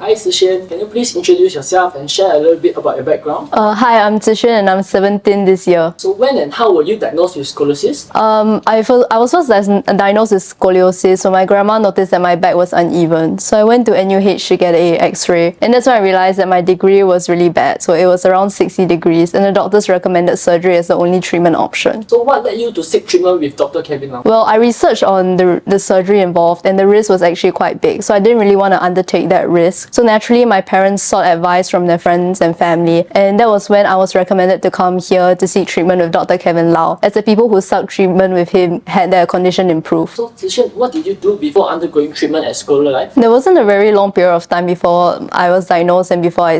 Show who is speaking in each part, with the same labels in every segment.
Speaker 1: Hi Tse Xuan, can you please introduce yourself and share a little bit about your background?
Speaker 2: Hi, I'm Tse Xuan and I'm 17 this year.
Speaker 1: So when and how were you diagnosed with scoliosis?
Speaker 2: I was first diagnosed with scoliosis when my grandma noticed that my back was uneven. So I went to NUH to get an X-ray, and that's when I realized that my degree was really bad. So it was around 60 degrees, and the doctors recommended surgery as the only treatment option.
Speaker 1: So what led you to seek treatment with Dr. Kevin Lau?
Speaker 2: Well, I researched on the surgery involved, and the risk was actually quite big. So I didn't really want to undertake that risk. So naturally, my parents sought advice from their friends and family, and that was when I was recommended to come here to seek treatment with Dr. Kevin Lau, as the people who sought treatment with him had their condition improved.
Speaker 1: So Tse Xuan, what did you do before undergoing treatment at ScolioLife?
Speaker 2: There wasn't a very long period of time before I was diagnosed and before I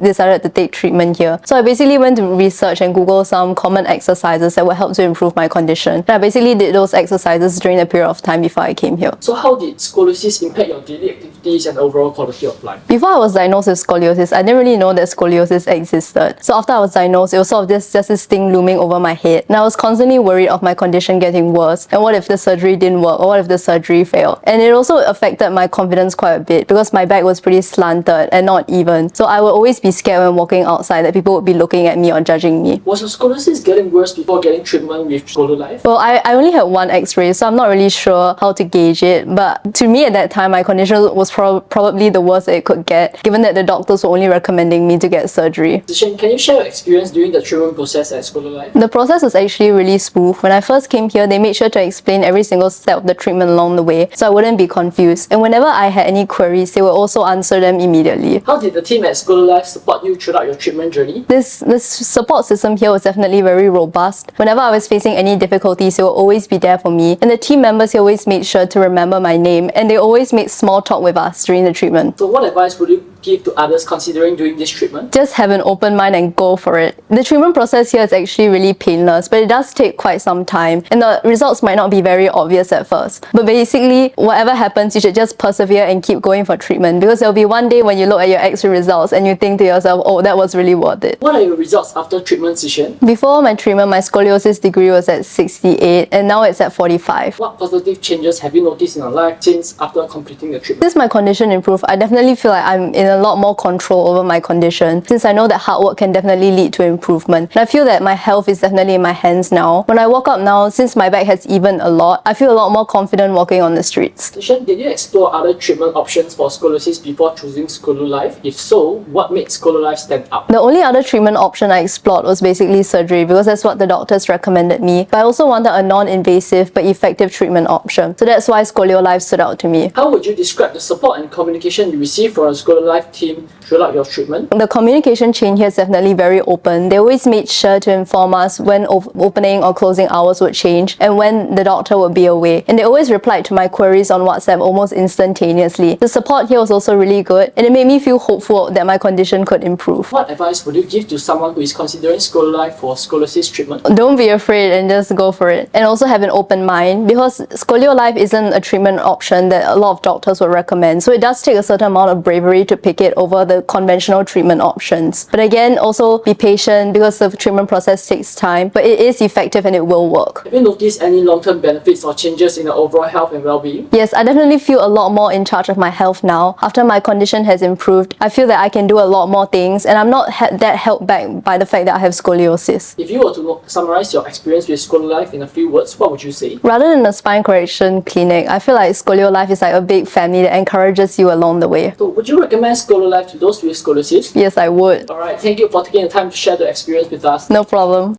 Speaker 2: decided to take treatment here. So I basically went to research and Google some common exercises that would help to improve my condition. And I basically did those exercises during the period of time before I came here.
Speaker 1: So how did scoliosis impact your daily activities and overall quality of life?
Speaker 2: Before I was diagnosed with scoliosis, I didn't really know that scoliosis existed. So after I was diagnosed, it was sort of just this thing looming over my head. And I was constantly worried of my condition getting worse. And what if the surgery didn't work? Or what if the surgery failed? And it also affected my confidence quite a bit because my back was pretty slanted and not even. So I would always be scared when walking outside that people would be looking at me or judging me.
Speaker 1: Was your scoliosis getting worse before getting treatment with ScolioLife?
Speaker 2: Well, I only had one X-ray, so I'm not really sure how to gauge it. But to me at that time, my condition was probably the worst that it could get, given that the doctors were only recommending me to get surgery.
Speaker 1: Tse Xuan, can you share your experience during the treatment process at ScolioLife?
Speaker 2: The process was actually really smooth. When I first came here, they made sure to explain every single step of the treatment along the way, so I wouldn't be confused. And whenever I had any queries, they would also answer them immediately.
Speaker 1: How did the team at ScolioLife support you throughout your treatment journey?
Speaker 2: This support system here was definitely very robust. Whenever I was facing any difficulties, they would always be there for me. And the team members here always made sure to remember my name, and they always made small talk with us during the treatment.
Speaker 1: So what advice would you give to others considering doing this treatment?
Speaker 2: Just have an open mind and go for it. The treatment process here is actually really painless, but it does take quite some time, and the results might not be very obvious at first. But basically, whatever happens, you should just persevere and keep going for treatment, because there'll be one day when you look at your X-ray results and you think to yourself, oh, that was really worth it.
Speaker 1: What are your results after treatment session?
Speaker 2: Before my treatment, my scoliosis degree was at 68, and now it's at 45.
Speaker 1: What positive changes have you noticed in your life since after completing the treatment?
Speaker 2: Since my condition improved, I definitely feel like I'm in a lot more control over my condition, since I know that hard work can definitely lead to improvement. And I feel that my health is definitely in my hands now. When I walk up now, since my back has evened a lot, I feel a lot more confident walking on the streets.
Speaker 1: Tse Xuan, did you explore other treatment options for scoliosis before choosing ScolioLife? If so, what made ScolioLife stand out?
Speaker 2: The only other treatment option I explored was basically surgery, because that's what the doctors recommended me. But I also wanted a non-invasive but effective treatment option. So that's why ScolioLife stood out to me.
Speaker 1: How would you describe the support and communication you received from the ScolioLife team throughout your treatment?
Speaker 2: The communication chain here is definitely very open. They always made sure to inform us when opening or closing hours would change and when the doctor would be away. And they always replied to my queries on WhatsApp almost instantaneously. The support here was also really good, and it made me feel hopeful that my condition could improve.
Speaker 1: What advice would you give to someone who is considering ScolioLife for scoliosis treatment?
Speaker 2: Don't be afraid and just go for it. And also have an open mind, because ScolioLife isn't a treatment option that a lot of doctors would recommend. So it does take a certain amount of bravery to pick it over the conventional treatment options. But again, also be patient, because the treatment process takes time, but it is effective and it will work.
Speaker 1: Have you noticed any long-term benefits or changes in your overall health and well-being?
Speaker 2: Yes, I definitely feel a lot more in charge of my health now. After my condition has improved, I feel that I can do a lot more things, and I'm not that held back by the fact that I have scoliosis.
Speaker 1: If you were to summarize your experience with ScolioLife in a few words, what would you say?
Speaker 2: Rather than a spine correction clinic, I feel like ScolioLife is like a big family that encourages you along the way.
Speaker 1: So would you recommend ScolioLife to those with scoliosis?
Speaker 2: Yes, I would.
Speaker 1: Alright, thank you for taking the time to share the experience with us.
Speaker 2: No problem.